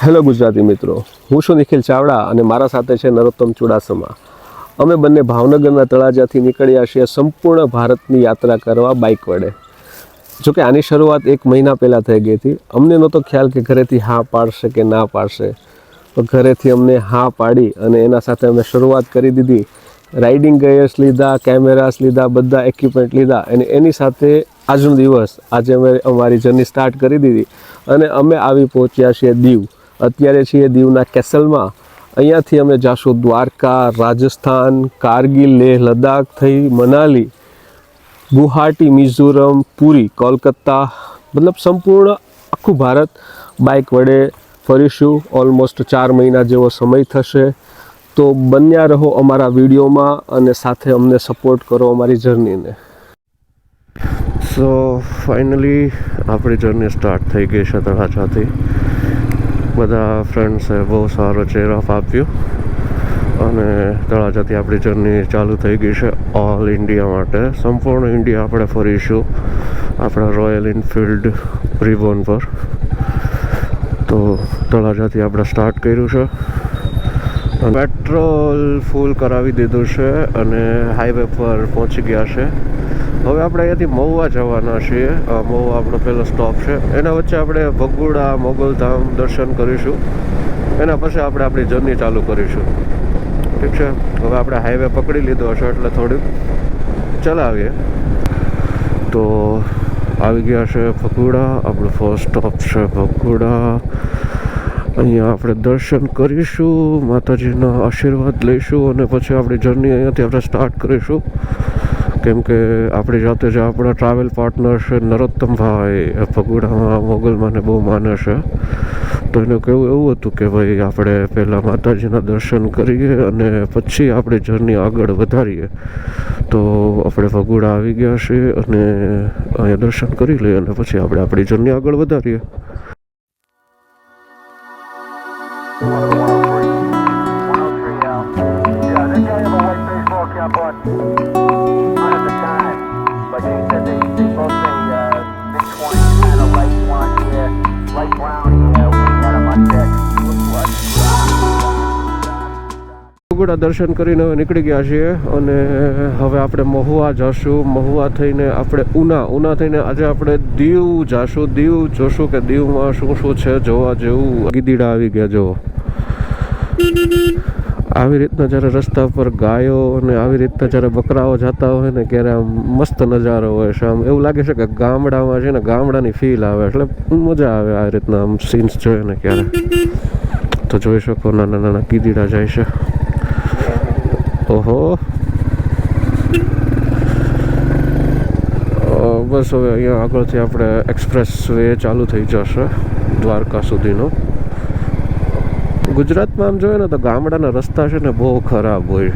Hello Gujarati મિત્રો, હું છું નિખિલ ચાવડા અને મારા સાથે છે નરોત્તમ ચુડાસમા. અમે બંને ભાવનગરના તળાજાથી નીકળ્યા છીએ સંપૂર્ણ ભારતની યાત્રા કરવા બાઇક વડે. જોકે આની શરૂઆત 1 મહિના પહેલાં થઈ ગઈ હતી. અમને નહોતો ખ્યાલ કે ઘરેથી હા પાડશે કે ના પાડશે, તો ઘરેથી અમને હા પાડી અને એના સાથે અમે શરૂઆત કરી દીધી. રાઇડિંગ ગિયર્સ લીધા, કેમેરાસ લીધા, બધા એક્વિપમેન્ટ લીધા અને એની સાથે આજનો દિવસ આજે અમે અમારી જર્ની સ્ટાર્ટ કરી દીધી અને અમે આવી પહોંચ્યા છીએ દીવ. અત્યારે છીએ દીવના કેસલમાં. અહીંયાથી અમે જાશું દ્વારકા, રાજસ્થાન, કારગિલ, લેહ લદ્દાખ થઈ મનાલી, ગુવાહાટી, મિઝોરમ, પુરી, કોલકાતા, મતલબ સંપૂર્ણ આખું ભારત બાઇક વડે ફરીશું. ઓલમોસ્ટ 4 મહિના જેવો સમય થશે. તો બન્યા રહો અમારા વિડીયોમાં અને સાથે અમને સપોર્ટ કરો અમારી જર્નીને. સો ફાઇનલી આપણી જર્ની સ્ટાર્ટ થઈ ગઈ છે તળાજાથી. બધા ફ્રેન્ડ્સે બહુ સારો ચેરઅપ આપ્યો અને તળાજાથી આપણી જર્ની ચાલુ થઈ ગઈ છે ઓલ ઇન્ડિયા માટે. સંપૂર્ણ ઇન્ડિયા આપણે ફરીશું આપણા રોયલ એનફિલ્ડ રિબોન પર. તો તળાજાથી આપણે સ્ટાર્ટ કર્યું છે. પેટ્રોલ ફૂલ કરાવી દીધું છે અને હાઈવે પર પહોંચી ગયા છે. હવે આપણે અહીંયાથી મહુવા જવાના છીએ. મહુવા આપણો પહેલો સ્ટોપ છે. એના વચ્ચે આપણે ભગુડા, મોગલધામ દર્શન કરીશું. એના પછી આપણે આપણી જર્ની ચાલુ કરીશું. ઠીક છે, હવે આપણે હાઈવે પકડી લીધો હશે એટલે થોડીક ચલાવીએ. તો આવી ગયા છે ભગુડા. આપણું ફર્સ્ટ સ્ટોપ છે ભગુડા. અહીંયા આપણે દર્શન કરીશું, માતાજીના આશીર્વાદ લઈશું અને પછી આપણી જર્ની અહીંયાથી આપણે સ્ટાર્ટ કરીશું. કેમ કે આપણી જાતે જે આપણા ટ્રાવેલ પાર્ટનર છે નરોત્તમભાઈ, ભગુડામાં મોગલમાંને બહુ માને છે. તો એનું કહેવું એવું હતું કે ભાઈ આપણે પહેલાં માતાજીના દર્શન કરીએ અને પછી આપણી જર્ની આગળ વધારીએ. તો આપણે ભગુડા આવી ગયા છીએ અને અહીંયા દર્શન કરી લઈએ અને પછી આપણે આપણી જર્ની આગળ વધારીએ. ભગુડા દર્શન કરીને હવે નીકળી ગયા છીએ અને હવે આપણે મહુવા જશું. મહુવા થઈને આપણે ઉના થઈને આજે આપણે દીવ જશું. દીવ જોશું કે દીવમાં શું શું છે જોવા જેવું. ગીદીડા આવી ગયા જો. આવી રીતના જ્યારે રસ્તા પર ગાયો અને આવી રીતના જ્યારે બકરાઓ જતા હોય ને ત્યારે આમ મસ્ત નજારો હોય છે. આમ એવું લાગે છે કે ગામડામાં છે ને ગામડાની ફીલ આવે, એટલે મજા આવે આ રીતના આમ સીન્સ જોઈએ ને ક્યારે. તો જોઈ શકો નાના નાના ગીદીડા જાય છે. ઓહો, બસ હવે અહીંયા આગળથી આપણે એક્સપ્રેસ વે ચાલુ થઈ જશે દ્વારકા સુધીનો. ગુજરાતમાં આમ જોઈએ ને તો ગામડાના રસ્તા છે ને બહુ ખરાબ હોય.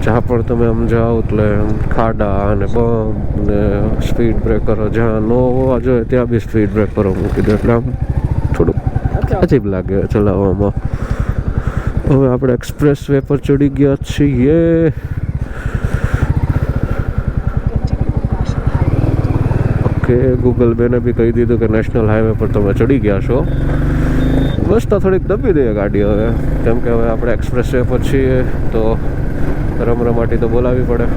જ્યાં પણ તમે આમ જાઓ એટલે ખાડા અને બમ ને સ્પીડ બ્રેકરો જ્યાં ન હોવા જોઈએ ત્યાં બી સ્પીડ બ્રેકરો મૂકી દે, એટલે આમ થોડુંક અજીબ લાગે ચલાવવામાં. હવે આપણે એક્સપ્રેસ વે પર ચડી ગયા છીએ. ઓકે, ગૂગલ બેને બી કહી દીધું કે નેશનલ હાઈવે પર તમે ચડી ગયા છો. બસ તો થોડીક દબી દઈએ ગાડી હવે, કેમ કે હવે આપણે એક્સપ્રેસ વે પર છીએ તો રમરમાટી તો બોલાવવી પડે.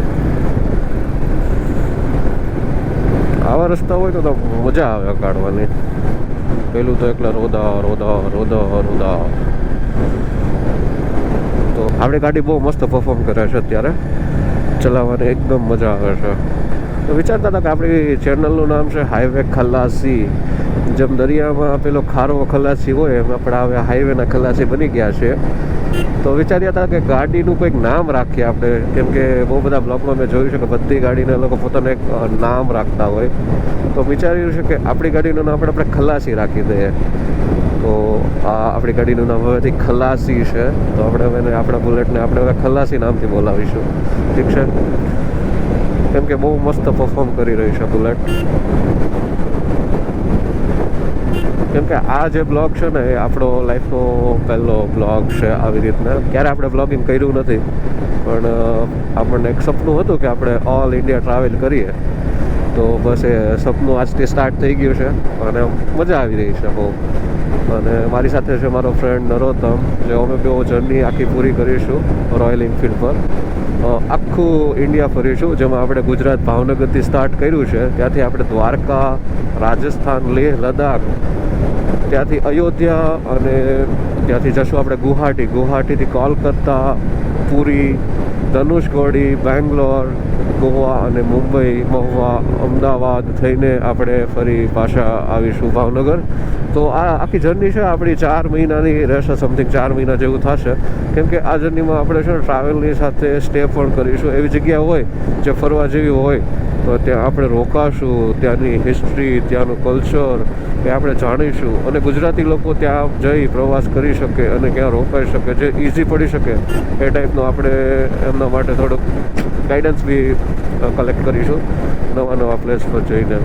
આવા રસ્તા હોય તો મજા આવે કાઢવાની. પેલું તો એકલા રોદા. તો આપણી ગાડી બહુ મસ્ત પરફોર્મ કરે છે અત્યારે, ચલાવવાની એકદમ મજા આવે છે. તો વિચારતા હતા કે આપણી ચેનલનું નામ છે હાઈવે ખલાસી. જેમ દરિયામાં પેલો ખારો ખલાસી હોય એમ આપણે હવે હાઈવેના ખલાસી બની ગયા છે. તો વિચાર્યા હતા કે ગાડીનું કંઈક નામ રાખીએ આપણે, કેમ કે બહુ બધા બ્લોગમાં મેં જોયું છે કે બધી ગાડીને લોકો પોતાનું એક નામ રાખતા હોય. તો વિચાર્યું છે કે આપણી ગાડીનું નામ આપણે ખલાસી રાખી દઈએ. તો આ આપણી ગાડીનું નામ હવેથી ખલાસી છે. તો આપણે હવે આપણા બુલેટને આપણે હવે ખલાસી નામથી બોલાવીશું. ઠીક છે, કેમ કે બહુ મસ્ત પરફોર્મ કરી રહી છે બુલેટ. કેમ કે આ જે બ્લોગ છે ને એ આપણો લાઈફનો પહેલો બ્લોગ છે. આવી રીતના ક્યારે આપણે બ્લોગિંગ કર્યું નથી, પણ આપણને એક સપનું હતું કે આપણે ઓલ ઇન્ડિયા ટ્રાવેલ કરીએ. તો બસ એ સપનું આજથી સ્ટાર્ટ થઈ ગયું છે અને મજા આવી રહી છે બહુ. અને મારી સાથે છે મારો ફ્રેન્ડ નરોત્તમ, જે અમે બે જર્ની આખી પૂરી કરીશું રોયલ એનફિલ્ડ પર. આખું ઇન્ડિયા ફરીશું, જેમાં આપણે ગુજરાત ભાવનગરથી સ્ટાર્ટ કર્યું છે, ત્યાંથી આપણે દ્વારકા, રાજસ્થાન, લેહ, લદ્દાખ, ત્યાંથી અયોધ્યા, અને ત્યાંથી જશું આપણે ગુવાહાટીથી કોલકાતા, પુરી, ધનુષકોડી, બેંગ્લોર, ગોવા અને મુંબઈ, મહુવા, અમદાવાદ થઈને આપણે ફરી પાછા આવીશું ભાવનગર. તો આ આખી જર્ની છે આપણી 4 મહિનાની રહેશે, સમથિંગ 4 મહિના જેવું થશે. કેમ કે આ જર્નીમાં આપણે છે ને ટ્રાવેલની સાથે સ્ટે પણ કરીશું. એવી જગ્યા હોય જે ફરવા જેવી હોય તો ત્યાં આપણે રોકાશું, ત્યાંની હિસ્ટ્રી, ત્યાંનું કલ્ચર એ આપણે જાણીશું, અને ગુજરાતી લોકો ત્યાં જઈ પ્રવાસ કરી શકે અને ક્યાં રોકાઈ શકે, જે ઇઝી પડી શકે એ ટાઈપનું આપણે એમના માટે થોડુંક ગાઈડન્સ બી કલેક્ટ કરીશું નવા પ્લેસ પર જઈને.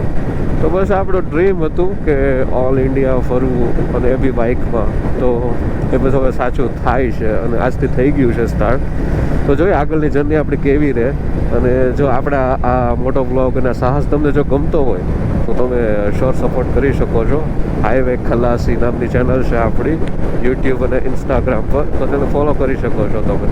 તો બસ આપણું ડ્રીમ હતું કે ઓલ ઇન્ડિયા ફરવું, અને એ બી બાઇકમાં. તો એ બસ હવે સાચું થાય છે, અને આજથી થઈ ગયું છે સ્ટાર્ટ. તો જોઈએ આગળની જર્ની આપણી કેવી રહે. અને જો આપણા આ મોટો બ્લોગ અને સાહસ તમને જો ગમતો હોય તો તમે શ્યોર સપોર્ટ કરી શકો છો. હાઈવે ખલાસી નામની ચેનલ છે આપણી યુટ્યુબ અને ઇન્સ્ટાગ્રામ પર, તો તેને ફોલો કરી શકો છો તમે.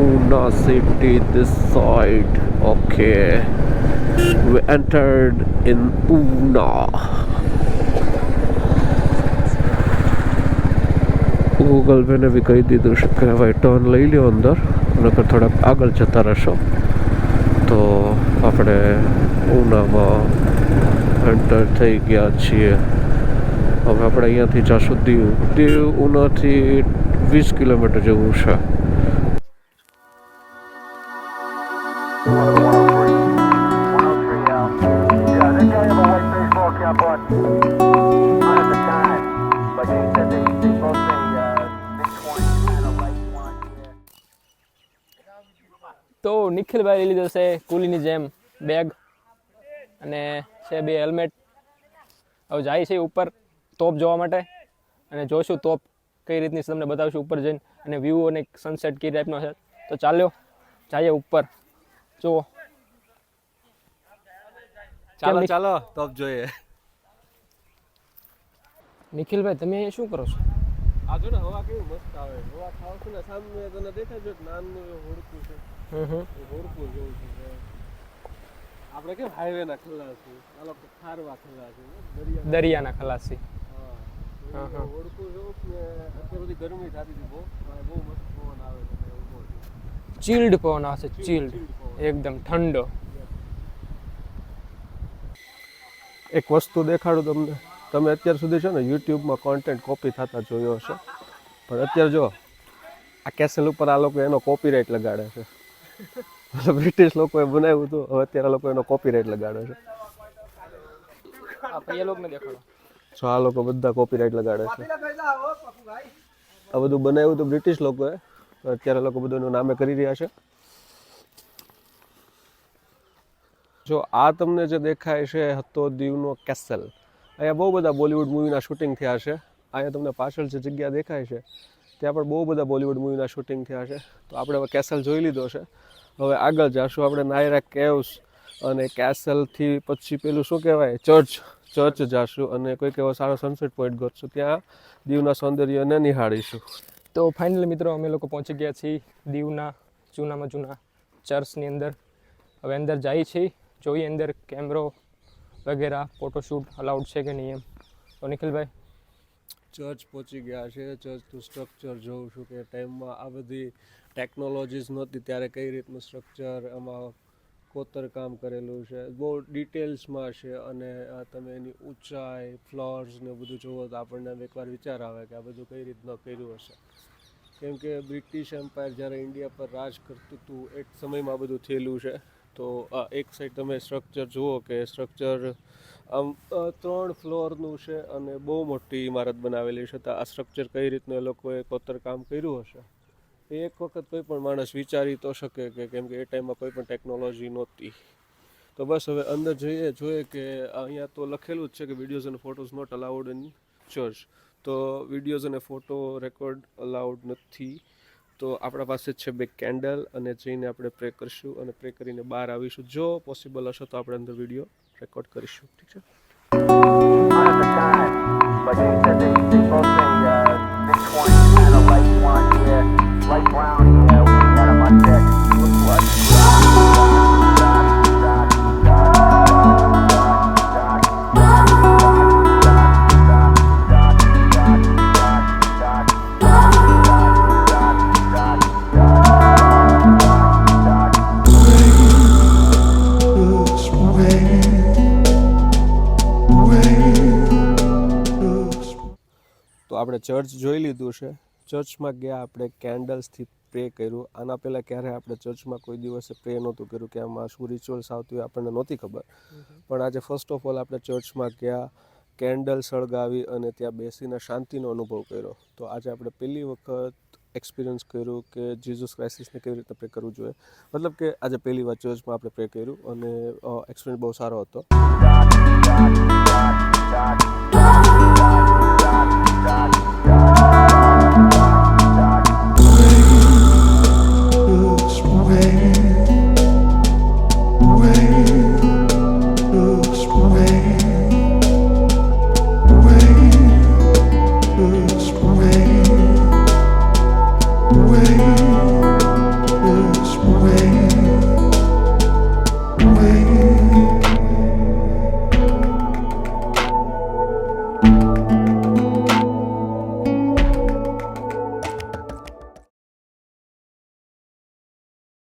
Una city this side. Okay, we entered in Una. Google પેને બી કહી દીધું છે કે હવે ટર્ન લઈ લ્યો અંદર, નકર થોડાક આગળ જતા રહેશો. તો આપણે ઉનામાં એન્ટર થઈ ગયા છીએ. હવે આપણે અહીંયાથી જશું દીવ ઉનાથી 20 કિલોમીટર જેવું છે. તો નિખિલભાઈ લઈ લીધો છે કુલીની જેમ બેગ, અને છે 2 હેલ્મેટ. હવે જાય છે ઉપર તોપ જોવા માટે, અને જોઈશું તોપ કઈ રીતની તમને બતાવશું ઉપર જઈને, અને વ્યૂ અને સનસેટ કઈ ટાઈપનો છે. તો ચાલ્યો જઈએ ઉપર. જુઓ, ચાલો તોપ જોઈએ. નિખિલભાઈ તમે અહીંયા શું કરો છો? આ જો ને હવા કેવી મસ્ત આવે. હવા ખાવ છું ને સામે તને દેખાય છે નાનું હોડકું છે. હોડકું જેવું છે. આપણે કેમ હાઈવે ના ખલાસી, આ લોકો ખારવા ખલાસી, દરિયાના ખલાસી. હા, હોડકું જેવું ને. અત્યારે બધી ગરમી થતી હતી, બહુ મસ્ત પવન આવે છે. ચીલ્ડ પવન આવે છે, ચીલ્ડ, એકદમ ઠંડો. એક વસ્તુ દેખાડું તમને. તમે અત્યાર સુધી છે ને યુટ્યુબમાં કોન્ટેન્ટ કોપી થતા જોયો હશે, પણ અત્યારે જો આ કેસલ ઉપર આ લોકો એનો કોપીરાઇટ લગાડે છે. બ્રિટિશ લોકોએ બનાવ્યું હતું, હવે અત્યારે લોકો એનો કોપીરાઇટ લગાડે છે. જો આ લોકો બધા કોપીરાઇટ લગાડે છે. આ બધું બનાવ્યું હતું બ્રિટિશ લોકોએ, અત્યારે લોકો બધું એનું નામે કરી રહ્યા છે. જો આ તમને જે દેખાય છે હતો દીવનો કેસલ. અહીંયા બહુ બધા બોલિવૂડ મૂવીના શૂટિંગ થયા છે. અહીંયા તમને પાછળ જે જગ્યા દેખાય છે ત્યાં પણ બહુ બધા બોલિવૂડ મૂવીના શૂટિંગ થયા છે. તો આપણે હવે કેસલ જોઈ લીધો છે. હવે આગળ જાશું આપણે નાયરા કેવ્સ, અને કેસલથી પછી પેલું શું કહેવાય ચર્ચ જાશું, અને કોઈક એવો સારો સનસેટ પોઈન્ટ ગોતશું, ત્યાં દીવના સૌંદર્યને નિહાળીશું. તો ફાઇનલી મિત્રો અમે લોકો પહોંચી ગયા છીએ દીવના જૂનામાં જૂના ચર્ચની અંદર. હવે અંદર જઈએ છીએ, જોઈએ અંદર કેમેરો વગેરે ફોટોશૂટ અલાઉડ છે કે નહીં એમ. તો નિખિલભાઈ, ચર્ચ પહોંચી ગયા છે. ચર્ચનું સ્ટ્રક્ચર જોઉં છું કે ટાઈમમાં આ બધી ટેકનોલોજીસ નહોતી ત્યારે કઈ રીતનું સ્ટ્રક્ચર, એમાં કોતરકામ કરેલું છે, બહુ ડિટેલ્સમાં છે. અને તમે એની ઊંચાઈ, ફ્લોર્સ ને બધું જુઓ તો આપણને એકવાર વિચાર આવે કે આ બધું કઈ રીતના કર્યું હશે. કેમ કે બ્રિટિશ એમ્પાયર જ્યારે ઇન્ડિયા પર રાજ કરતું હતું એ સમયમાં બધું થયેલું છે. તો એક સાઈડ તમે સ્ટ્રક્ચર જુઓ કે સ્ટ્રક્ચર આમ 3 ફ્લોરનું છે, અને બહુ મોટી ઇમારત બનાવેલી છે. તો આ સ્ટ્રક્ચર કઈ રીતનું એ લોકોએ કોતરકામ કર્યું હશે એ એક વખત કોઈ પણ માણસ વિચારી તો શકે, કે કેમ કે એ ટાઈમમાં કોઈ પણ ટેકનોલોજી નહોતી. તો બસ હવે અંદર જોઈએ કે અહીંયા તો લખેલું જ છે કે વિડીયોઝ અને photos not allowed in church. તો વિડીયોઝ અને ફોટો રેકોર્ડ અલાઉડ નથી. તો આપણા પાસે છે 2 કેન્ડલ અને જઈને આપણે પ્રે કરીશું અને પ્રે કરીને બહાર આવીશું. જો પોસિબલ હશે તો આપણે અંદર વિડીયો રેકોર્ડ કરીશું. ઠીક છે. At the time, but they said they both say mid-20s, kind of light blonde hair, light brown hair. We had him on deck. Looked like તો આપણે ચર્ચ જોઈ લીધું છે. ચર્ચમાં ગયા, આપણે કેન્ડલ્સથી પ્રે કર્યું. આના પહેલાં ક્યારે આપણે ચર્ચમાં કોઈ દિવસે પ્રે નહોતું કર્યું કે આમાં શું રિચ્યુઅલ્સ આવતી હોય આપણને નહોતી ખબર. પણ આજે ફર્સ્ટ ઓફ ઓલ આપણે ચર્ચમાં ગયા, કેન્ડલ સળગાવી અને ત્યાં બેસીને શાંતિનો અનુભવ કર્યો. તો આજે આપણે પહેલી વખત એક્સપિરિયન્સ કર્યું કે જીસસ ક્રાઇસિસને કેવી રીતે પ્રે કરવું જોઈએ. મતલબ કે આજે પહેલી વાર ચર્ચમાં આપણે પ્રે કર્યું અને એક્સપિરિયન્સ બહુ સારો હતો.